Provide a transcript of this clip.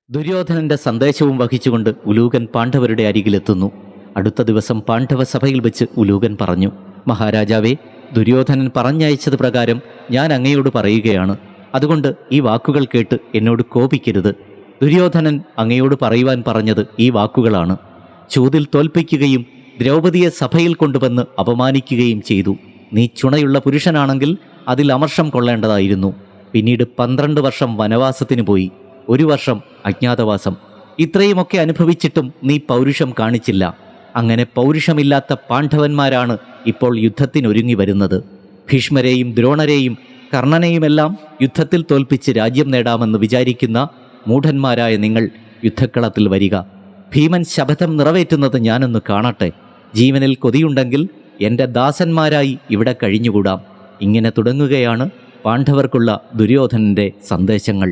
ദുര്യോധനന്റെ സന്ദേശവും വഹിച്ചുകൊണ്ട് ഉലൂകൻ പാണ്ഡവരുടെ അരികിലെത്തുന്നു. അടുത്ത ദിവസം പാണ്ഡവ സഭയിൽ വെച്ച് ഉലൂകൻ പറഞ്ഞു, മഹാരാജാവേ, ദുര്യോധനൻ പറഞ്ഞയച്ചത് പ്രകാരം ഞാൻ അങ്ങയോട് പറയുകയാണ്. അതുകൊണ്ട് ഈ വാക്കുകൾ കേട്ട് എന്നോട് കോപിക്കരുത്. ദുര്യോധനൻ അങ്ങയോട് പറയുവാൻ പറഞ്ഞത് ഈ വാക്കുകളാണ്. ചൂതിൽ തോൽപ്പിക്കുകയും ദ്രൗപദിയെ സഭയിൽ കൊണ്ടുവന്ന് അപമാനിക്കുകയും ചെയ്തു. നീ ചുണയുള്ള പുരുഷനാണെങ്കിൽ അതിൽ അമർഷം കൊള്ളേണ്ടതായിരുന്നു. പിന്നീട് 12 വർഷം വനവാസത്തിന് പോയി, 1 വർഷം അജ്ഞാതവാസം. ഇത്രയുമൊക്കെ അനുഭവിച്ചിട്ടും നീ പൗരുഷം കാണിച്ചില്ല. അങ്ങനെ പൗരുഷമില്ലാത്ത പാണ്ഡവന്മാരാണ് ഇപ്പോൾ യുദ്ധത്തിനൊരുങ്ങി വരുന്നത്. ഭീഷ്മരെയും ദ്രോണരെയും കർണനെയുമെല്ലാം യുദ്ധത്തിൽ തോൽപ്പിച്ച് രാജ്യം നേടാമെന്ന് വിചാരിക്കുന്ന മൂഢന്മാരായ നിങ്ങൾ യുദ്ധക്കളത്തിൽ വരിക. ഭീമൻ ശപഥം നിറവേറ്റുന്നത് ഞാനൊന്ന് കാണട്ടെ. ജീവനിൽ കൊതിയുണ്ടെങ്കിൽ എൻ്റെ ദാസന്മാരായി ഇവിടെ കഴിഞ്ഞുകൂടാം. ഇങ്ങനെ തുടങ്ങുകയാണ് പാണ്ഡവർക്കുള്ള ദുര്യോധനൻ്റെ സന്ദേശങ്ങൾ.